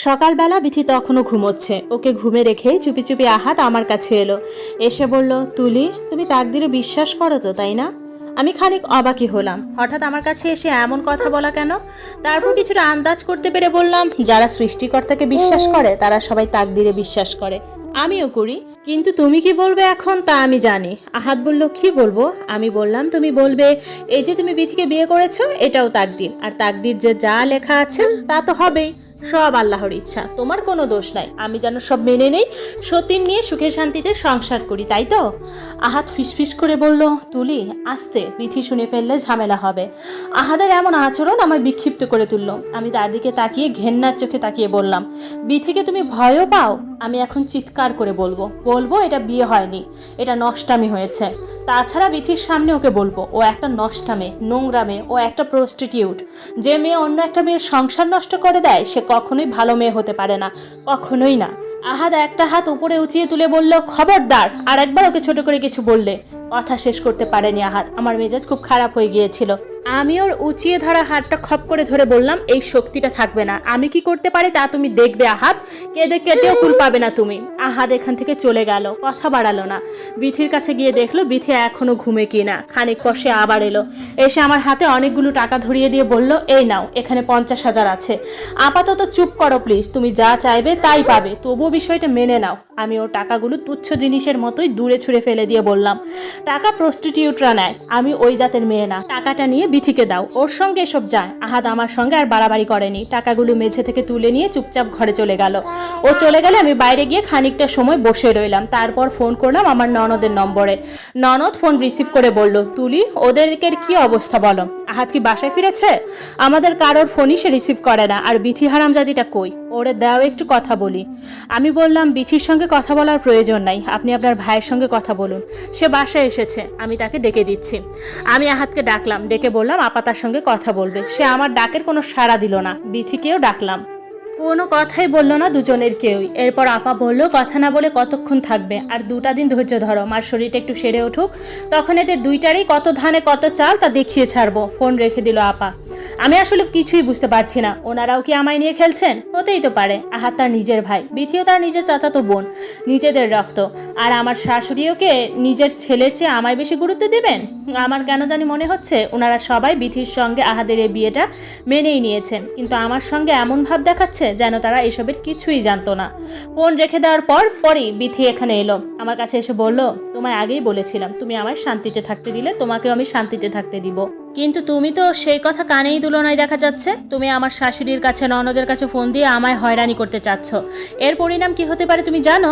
সকালবেলা বিথি তখনও ঘুমোচ্ছে। ওকে ঘুমে রেখে চুপি চুপি আহাত আমার কাছে এলো। এসে বলল, তুলি, তুমি তাকদিরে বিশ্বাস করো তো, তাই না? আমি খানিক অবাকই হলাম। হঠাৎ আমার কাছে এসে এমন কথা বলা কেন? তারপর কিছুটা আন্দাজ করতে পেরে বললাম, যারা সৃষ্টিকর্তাকে বিশ্বাস করে তারা সবাই তাকদিরে বিশ্বাস করে, আমিও করি। কিন্তু তুমি কি বলবে এখন তা আমি জানি। আহাত বলল, কি বলবো? আমি বললাম, তুমি বলবে এই যে তুমি বিথিকে বিয়ে করেছো এটাও তাকদির, আর তাকদির যে যা লেখা আছে তা তো হবেই, সব আল্লাহর ইচ্ছা, তোমার কোনো দোষ নাই। আমি যেন সব মেনে নেই, সতীন নিয়ে সুখে শান্তিতে সংসার করি, তাই তো? আহাত ফিসফিস করে বলল, তুলি আস্তে, বিথি শুনে ফেললে ঝামেলা হবে। আহাদের এমন আচরণ আমায় বিক্ষিপ্ত করে তুলল। আমি তার দিকে তাকিয়ে ঘেন্নার চোখে তাকিয়ে বললাম, বিথিকে তুমি ভয়ও পাও? আমি এখন চিৎকার করে বলবো এটা বিয়ে হয়নি, এটা নষ্টামি হয়েছে। তাছাড়া বিথির সামনে ওকে বলবো ও একটা নষ্টা মেয়ে, নোংরা মেয়ে, ও একটা প্রস্টিটিউট। যে মেয়ে অন্য একটা মেয়ের সংসার নষ্ট করে দেয় সে কখনোই ভালো মেয়ে হতে পারে না, কখনোই না। আহাদ একটা হাত উপরে উঁচিয়ে তুলে বলল, খবরদার আর একবার ওকে ছোট করে কিছু বললে। কথা শেষ করতে পারেনি আহাদ। আমার মেজাজ খুব খারাপ হয়ে গিয়েছিল। আমি ওর উঁচিয়ে ধরা হাতটা খপ করে ধরে বললাম, এই শক্তিটা থাকবে না, আমি কি করতে পারি তা তুমি দেখবে আহাদ, কেঁদে কেটেও কুল পাবে না তুমি। আহাদ এখান থেকে চলে গেল, কথা বাড়ালো না। বিথির কাছে গিয়ে দেখলো বিথি এখনো ঘুমে কিনা। খানিক পর সে আবার এলো, এসে আমার হাতে অনেকগুলো টাকা ধরিয়ে দিয়ে বলল, এই নাও, এখানে 50,000 আছে, আপাতত চুপ করো প্লিজ, তুমি যা চাইবে তাই পাবে, তবুও বিষয়টা মেনে নাও। আমি ওর টাকাগুলো তুচ্ছ জিনিসের মতোই দূরে ছুঁড়ে ফেলে দিয়ে বললাম, টাকা প্রস্টিটিউটরা নেয়, আমি ওই জাতের মেয়ে না, টাকাটা নিয়ে বিথিকে দাও, ওর সঙ্গে এসব যায়। আহাদ আমার সঙ্গে আর বাড়াবাড়ি করেনি, টাকাগুলো মেঝে থেকে তুলে নিয়ে চুপচাপ ঘরে চলে গেল। ও চলে গেলে আমি বাইরে গিয়ে খানিকটা সময় বসে রইলাম। তারপর ফোন করলাম আমার ননদের নম্বরে। ননদ ফোন রিসিভ করে বলল, তুলি, ওদেরকে কি অবস্থা বলো? আহাদ কি বাসায় ফিরেছে? আমাদের কারোর ফোনই সে রিসিভ করে না। আর বিথি হারামজাদিটা কই? ওরে দাও একটু কথা বলি। আমি বললাম, বিথির সঙ্গে কথা বলার প্রয়োজন নাই, আপনি আপনার ভাইয়ের সঙ্গে কথা বলুন, সে বাসায় এসেছে, আমি তাকে ডেকে দিচ্ছি। আমি আহাদকে ডাকলাম, ডেকে বললাম আপা তার সঙ্গে কথা বলবে। সে আমার ডাকের কোনো সাড়া দিল না। বিথিকেও ডাকলাম, কোনো কথাই বললো না দুজনের কেউই। এরপর আপা বলল, কথা না বলে কতক্ষণ থাকবে, আর 2টা দিন ধৈর্য ধরো, মার শরীরটা একটু সেরে উঠুক, তখন এদের দুইটারই কত ধানে কত চাল তা দেখিয়ে ছাড়বো। ফোন রেখে দিল আপা। আমি আসলে কিছুই বুঝতে পারছি না, ওনারাও কি আমায় নিয়ে খেলছেন? হতেই তো পারে, আহাত তার নিজের ভাই, বিথিও তার নিজের চাচাতো বোন, নিজেদের রক্ত। আর আমার শাশুড়িওকে নিজের ছেলের চেয়ে আমায় বেশি গুরুত্ব দিবেন? আমার কেন জানি মনে হচ্ছে ওনারা সবাই বিথির সঙ্গে আহাদের এই বিয়েটা মেনেই নিয়েছেন, কিন্তু আমার সঙ্গে এমন ভাব দেখাচ্ছে যেন তারা এসবের কিছুই জানতো না। ফোন রেখে দেওয়ার পরই বিথি এখানে এলো, আমার কাছে এসে বলল, তোমায় আগেই বলেছিলাম তুমি আমায় শান্তিতে থাকতে দিলে, তোমাকেও আমি শান্তিতে থাকতে দিব, কিন্তু তুমি তো সেই কথা কানেই তুলো নাই দেখা যাচ্ছে। তুমি আমার শাশুড়ির কাছে, ননদের কাছে ফোন দিয়ে আমায় হয়রানি করতে চাচ্ছ। এর পরিণাম কি হতে পারে তুমি জানো?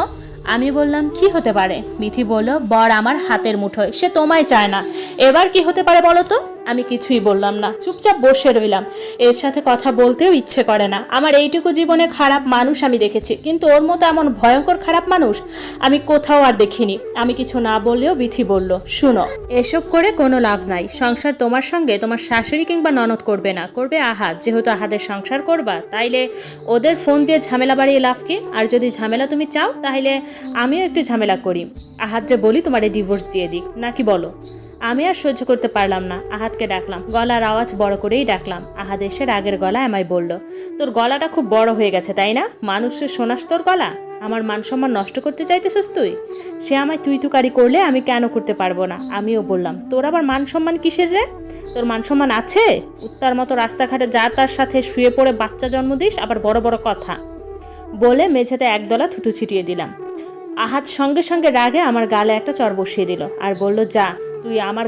আমি বললাম, কি হতে পারে? বিথি বলল, বর আমার হাতের মুঠোয়, সে তোমায় চায় না। এবার কি হতে পারে বলো তো? আমি কিছুই বললাম না, চুপচাপ বসে রইলাম। এর সাথে কথা বলতেও ইচ্ছে করে না। আমার এইটুকু জীবনে খারাপ মানুষ আমি দেখেছি, কিন্তু ওর মতো এমন ভয়ঙ্কর খারাপ মানুষ আমি কোথাও আর দেখিনি। আমি কিছু না বললেও বিথি বলল, শুনো, এসব করে কোনো লাভ নাই। সংসার তোমার সঙ্গে তোমার শাশুড়ি কিংবা ননদ করবে না, করবে আহাদ। যেহেতু আহাদের সংসার করবা, তাইলে ওদের ফোন দিয়ে ঝামেলা বাড়িয়ে লাভ কি? আর যদি ঝামেলা তুমি চাও তাহলে আমিও একটু ঝামেলা করি, আহাদরে বলি তোমারে ডিভোর্স দিয়ে দিক, নাকি বলো? আমি আর সহ্য করতে পারলাম না, আহাদকে ডাকলাম, গলার আওয়াজ বড় করেই ডাকলাম। আহাদ এসে রাগের গলায় আমায় বলল, তোর গলাটা খুব বড় হয়ে গেছে তাই না? মানুষের শোনাস তোর গলা? আমার মান সম্মান নষ্ট করতে চাইতেছিস তুই? সে আমায় তুই তুকারি করলে আমি কেন করতে পারবো না? আমিও বললাম, তোর আবার মান সম্মান কিসের রে? তোর মান সম্মান আছে? উত্তার মতো রাস্তাঘাটে যা তার সাথে শুয়ে পড়ে বাচ্চা জন্ম দিস, আবার বড় বড় কথা বলে মেঝেতে একদলা থুতু ছিটিয়ে দিলাম। আহাদ সঙ্গে সঙ্গে রাগে আমার গালে একটা চর বসিয়ে দিল আর বলল, যা তুই আমার